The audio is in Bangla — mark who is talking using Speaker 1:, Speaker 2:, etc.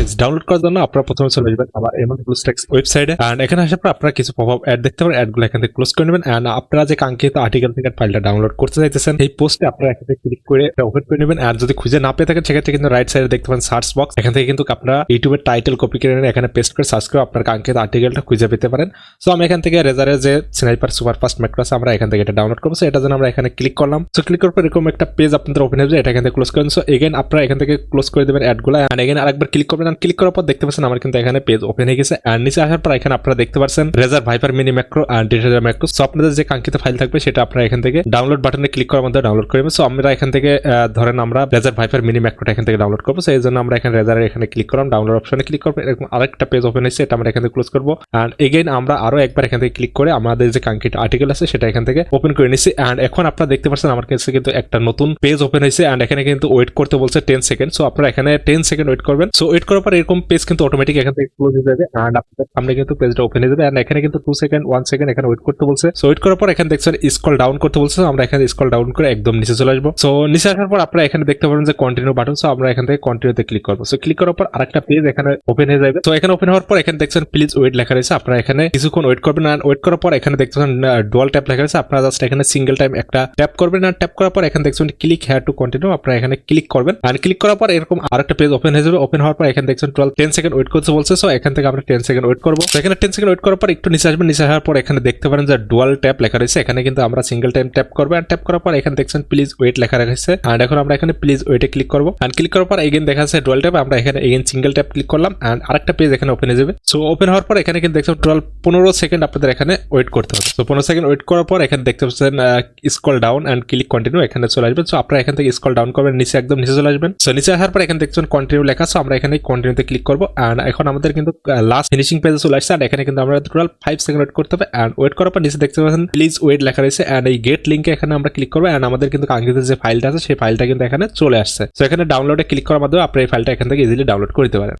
Speaker 1: গাইস ডাউনলোড করার জন্য আপনারা প্রথমে চলে যাবেন আমার এমন ব্লুস্ট্যাক্স ওয়েবসাইটে এন্ড এখানে আসার পর আপনারা কিছু পপআপ অ্যাড দেখতে পারেন। অ্যাডগুলো এখান থেকে ক্লোজ করে নেবেন এন্ড আপনারা যে কাঙ্ক্ষিত আর্টিকেল থেকে ফাইলটা ডাউনলোড করতে চাইতেছেন এই পোস্টে আপনারা এখান থেকে ক্লিক করে ওপেন করে নেবেন। আর যদি খুঁজে না পেয়ে থাকেন সেক্ষেত্রে কিন্তু রাইট সাইডে দেখতে পাবেন সার্চ বক্স, এখান থেকে কিন্তু আপনারা ইউটিউবের টাইটেল কপি করে নিয়ে এখানে পেস্ট করে সার্চ করে আপনার কাঙ্ক্ষিত আর্টিকেলটা খুঁজে পেতে পারেন। সো আমি এখান থেকে রেজারের যে স্নাইপার সুপারফাস্ট ম্যাক্রো আছে আমরা এখান থেকে এটা ডাউনলোড করবো। সো এটার জন্য আমরা এখানে ক্লিক করলাম। সো ক্লিক করার পর এরকম একটা পেজ আপনাদের ওপেন হয়ে যাবে, এটা এখান থেকে ক্লোজ করেন। সো এগেন আপনারা এখান থেকে ক্লোজ করে দেবেন অ্যাডগুলো এন্ড এগেন আরেকবার ক্লিক করবেন। আর ক্লিক করার পর দেখতে পাচ্ছেন আমার কিন্তু এখানে পেজ ওপেন হয়ে গেছে। আর নিচে আসার পর এখানে আপনারা দেখতে পাচ্ছেন রেজার ভাইপার মিনি ম্যাক্রো আর ডেটা ম্যাক্রো। সো আপনাদের যে কাঙ্ক্ষিত ফাইল থাকবে সেটা আপনারা এখান থেকে ডাউনলোড বাটনে ক্লিক করার মধ্যে ডাউনলোড করবেন। সো আমরা এখান থেকে ধরেন আমরা রেজার ভাইপার মিনি ম্যাক্রোটা এখান থেকে ডাউনলোড করবো। সো এই জন্য আমরা এখানে রেজারের এখানে ক্লিক করলাম, ডাউনলোড অপশনে ক্লিক করবো। এরকম আরেকটা পেজ ওপেন হয়েছে, এটা আমরা এখান থেকে ক্লোজ করবো। আর এগেইন আমরা আরো একবার এখান থেকে ক্লিক করে আমাদের যে কাঙ্ক্ষিত আর্টিকেল আছে সেটা এখান থেকে ওপেন করে নিচ্ছি। এন্ড এখন আপনারা দেখতে পাচ্ছেন আমার কাছে কিন্তু একটা নতুন পেজ ওপেন হয়েছে এন্ড এখানে কিন্তু ওয়েট করতে বলছে 10 সেকেন্ড। সো আপনারা এখানে 10 সেকেন্ড ওয়েট করবেন। সো ওয়েট করার পর এরকম পেজ কিন্তু অটোমেটিক এখান থেকে ক্লোজ হয়ে যাবে এন্ড আপনাদের সামনে কিন্তু পেজটা ওপেন হয়ে যাবে। এন্ড এখানে কিন্তু 2 সেকেন্ড 1 সেকেন্ড এখানে ওয়েট করতে বলছে। সো ওয়েট করার পর এখানে দেখছেন স্ক্রল ডাউন করতে বলছে। আমরা এখানে স্ক্রল ডাউন করে একদম নিচে চলে আসবো। সো নিচে আসার পর আপনারা এখানে দেখতে পাবেন যে কন্টিনিউ বাটন। সো আমরা এখান থেকে কন্টিনিউতে ক্লিক করবো। সো ক্লিক করার পর আরেকটা পেজ এখানে ওপেন হয়ে যাবে। তো এখানে ওপেন হওয়ার পর এখানে দেখছেন প্লিজ ওয়েট লেখা রয়েছে, আপনারা এখানে কিছুক্ষণ ওয়েট করবেন। আর ওয়েট করার পর এখানে দেখছেন ডুয়াল ট্যাপ লেখা রয়েছে, আপনারা জাস্ট এখানে সিঙ্গেল টাইম একটা ট্যাপ করবেন। আর ট্যাপ করার পর এখানে দেখছেন ক্লিক হেয়ার টু কন্টিনিউ, আপনারা এখানে ক্লিক করবেন। আর ক্লিক করার পর এরকম আরেকটা পেজ ওপেন হয়ে যাবে। ওপেন হওয়ার পর এখানে দেখছেন 10 সেকেন্ড ওয়েট করতে বলছে। সো এখান থেকে আমরা 10 সেকেন্ড ওয়েট করবো। তো এখানে 10 সেকেন্ড ওয়েট করার পর একটু নিচে আসবেন। নিচে আসার পর এখানে দেখতে পারেন যে ডুয়াল ট্যাপ লেখা রয়েছে, এখানে কিন্তু আমরা সিঙ্গেল টাইম ট্যাপ করবো। আর ট্যাপ করার পর এখানে দেখছেন প্লিজ ওয়েট লেখা রয়েছে। আর এখন আমরা এখানে প্লিজ ওয়েটে ক্লিক করবো। আর ক্লিক করার পর এগেন দেখা যাচ্ছে ডুয়াল ট্যাপ, আমরা এখানে এগেন সিঙ্গেল ট্যাপ ক্লিক করলাম। আর আরেকটা পেজ এখানে ওপেন হয়ে যাবে। সো ওপেন হওয়ার পর এখানে কিন্তু দেখছেন টোটাল 15 সেকেন্ড আপনাদের এখানে ওয়েট করতে হবে। সো 15 সেকেন্ড ওয়েট করার পর এখানে দেখতে পাচ্ছেন scroll down and click continue, এখানে চলে আসবেন। সো আপনারা এখান থেকে স্ক্রল ডাউন করবেন, নিচে একদম নিচে চলে আসবেন। সো নিচে আসার পর এখানে দেখছেন কন্টিনিউ লেখা। সো আমরা এখানে কন্টিনিউতে ক্লিক করবো। আর এখন আমাদের কিন্তু লাস্ট ফিনিশিং পেজে চলে আসছে। আর এখানে কিন্তু আমরা টোটাল 5 সেকেন্ড ওয়েট করতে হবে। আর ওয়েট করার পর নিচে দেখতে পাচ্ছেন প্লিজ ওয়েট লেখা রয়েছে। এন্ড এই গেট লিঙ্কে এখানে আমরা ক্লিক করবো। এন্ড আমাদের কিন্তু কাঙ্ক্ষিত যে ফাইলটা আছে সেই ফাইলটা কিন্তু এখানে চলে আসছে। সো এখানে ডাউনলোডে ক্লিক করার মাধ্যমে আপনি এই ফাইলটা এখান থেকে ইজিলি ডাউনলোড করতে পারেন।